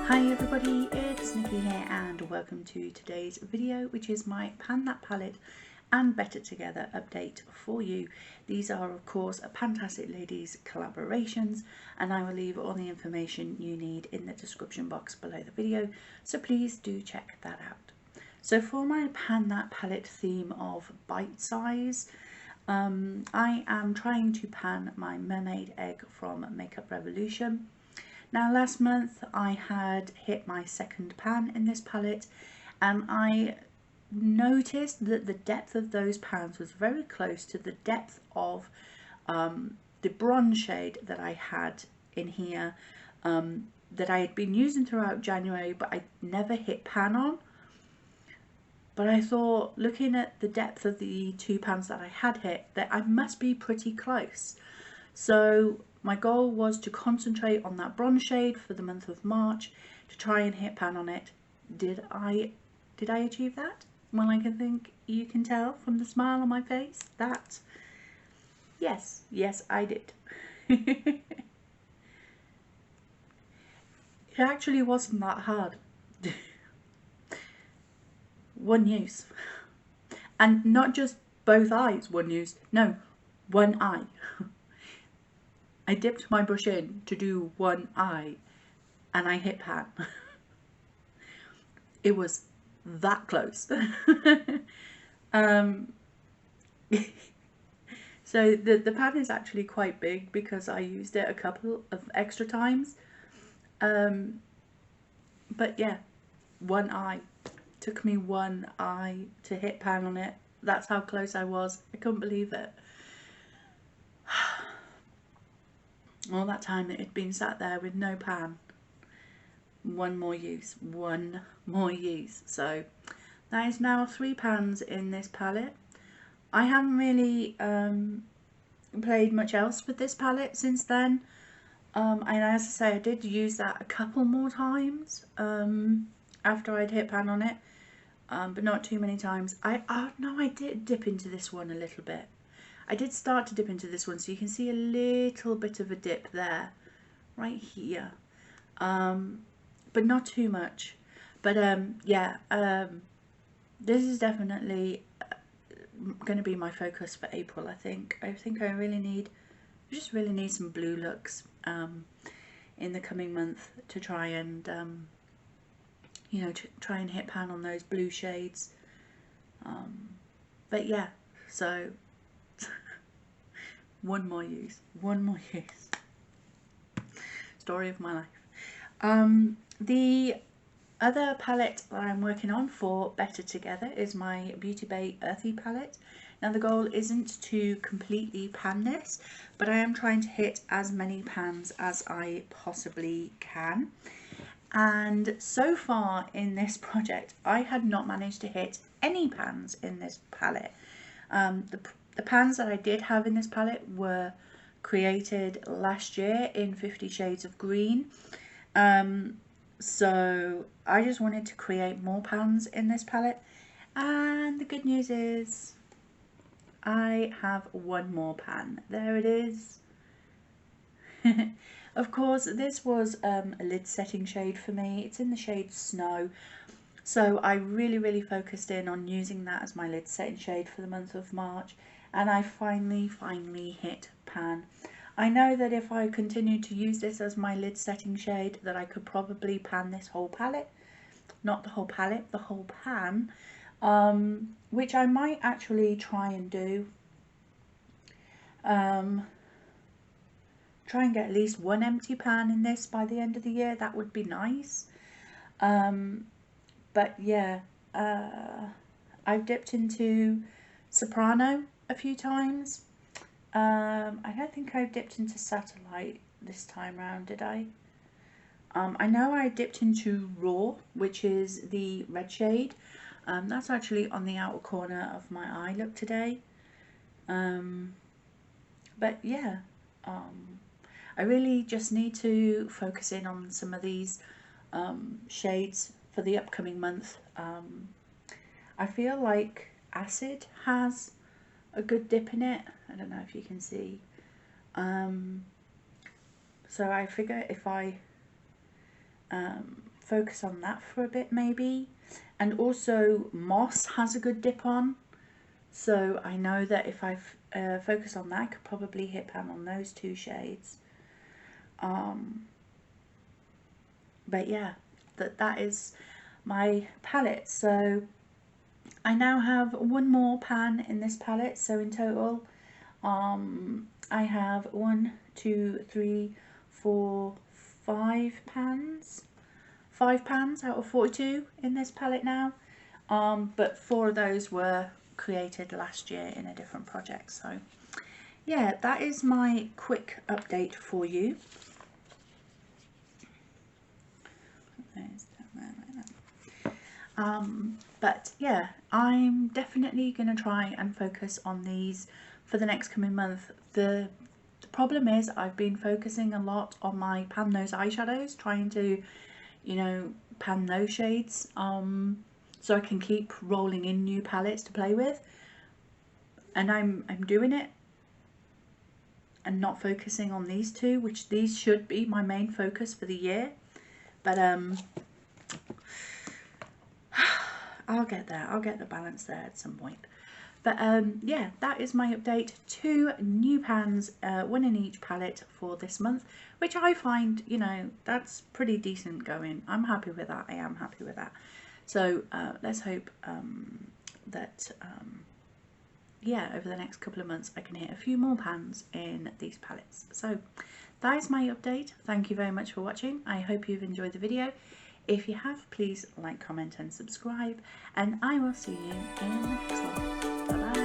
Hi everybody, it's Nikki here and welcome to today's video, which is my Pan That Palette and Better Together update for you. These are of course a Pantastic Ladies collaborations, and I will leave all the information you need in the description box below the video, so please do check that out. So for my Pan That Palette theme of bite size, I am trying to pan my mermaid egg from Makeup Revolution. Now last month I had hit my second pan in this palette, and I noticed that the depth of those pans was very close to the depth of the bronze shade that I had in here, that I had been using throughout January but I never hit pan on. But I thought, looking at the depth of the two pans that I had hit, that I must be pretty close. So my goal was to concentrate on that bronze shade for the month of March to try and hit pan on it. Did I achieve that? Well, I can think you can tell from the smile on my face that yes, I did. It actually wasn't that hard. One use. And not just both eyes one use, no, one eye. I dipped my brush in to do one eye and I hit pan. It was that close. So the pan is actually quite big because I used it a couple of extra times. But yeah, one eye. Took me one eye to hit pan on it. That's how close I was. I couldn't believe it. All that time it had been sat there with no pan. One more use. So that is now 3 pans in this palette. I haven't really played much else with this palette since then. And as I say, I did use that a couple more times after I'd hit pan on it, but not too many times. No, I did dip into this one a little bit. I did start to dip into this one, so you can see a little bit of a dip there, right here, but not too much. But yeah, this is definitely going to be my focus for April. I think I just really need some blue looks in the coming month to try and you know, to try and hit pan on those blue shades. But yeah, so one more use. Story of my life. The other palette that I'm working on for Better Together is my Beauty Bay Earthy palette. Now the goal isn't to completely pan this, but I am trying to hit as many pans as I possibly can. And so far in this project I had not managed to hit any pans in this palette. The pans that I did have in this palette were created last year in 50 Shades of Green. So I just wanted to create more pans in this palette, and the good news is I have one more pan. There it is. Of course, this was a lid setting shade for me. It's in the shade Snow. So I really focused in on using that as my lid setting shade for the month of March. And I finally hit pan. I know that if I continue to use this as my lid setting shade, that I could probably pan this whole palette. Not the whole palette, the whole pan. Which I might actually try and do. Try and get at least one empty pan in this by the end of the year. That would be nice. But yeah, I've dipped into Soprano a few times. I don't think I dipped into Satellite this time round, did I? I know I dipped into Raw, which is the red shade. That's actually on the outer corner of my eye look today. But yeah, I really just need to focus in on some of these shades for the upcoming month. I feel like Acid has a good dip in it. I don't know if you can see. So I figure if I focus on that for a bit maybe. And also moss has a good dip on, so I know that if I focus on that, I could probably hit pan on those two shades. But yeah, that is my palette. So I now have one more pan in this palette, so in total I have 1, 2, 3, 4, 5 pans. 5 pans out of 42 in this palette now, but 4 of those were created last year in a different project. So yeah, that is my quick update for you. But yeah, I'm definitely going to try and focus on these for the next coming month. The problem is I've been focusing a lot on my pan those eyeshadows, trying to, you know, pan those shades, so I can keep rolling in new palettes to play with, and I'm doing it and not focusing on these two, which these should be my main focus for the year. But I'll get there. I'll get the balance there at some point. But yeah, that is my update. 2 new pans, 1 in each palette for this month, which I find, you know, that's pretty decent going. I'm happy with that. I am happy with that. So let's hope that yeah, over the next couple of months I can hit a few more pans in these palettes. So that is my update. Thank you very much for watching. I hope you've enjoyed the video. If you have, please like, comment and subscribe, and I will see you in the next one. Bye bye.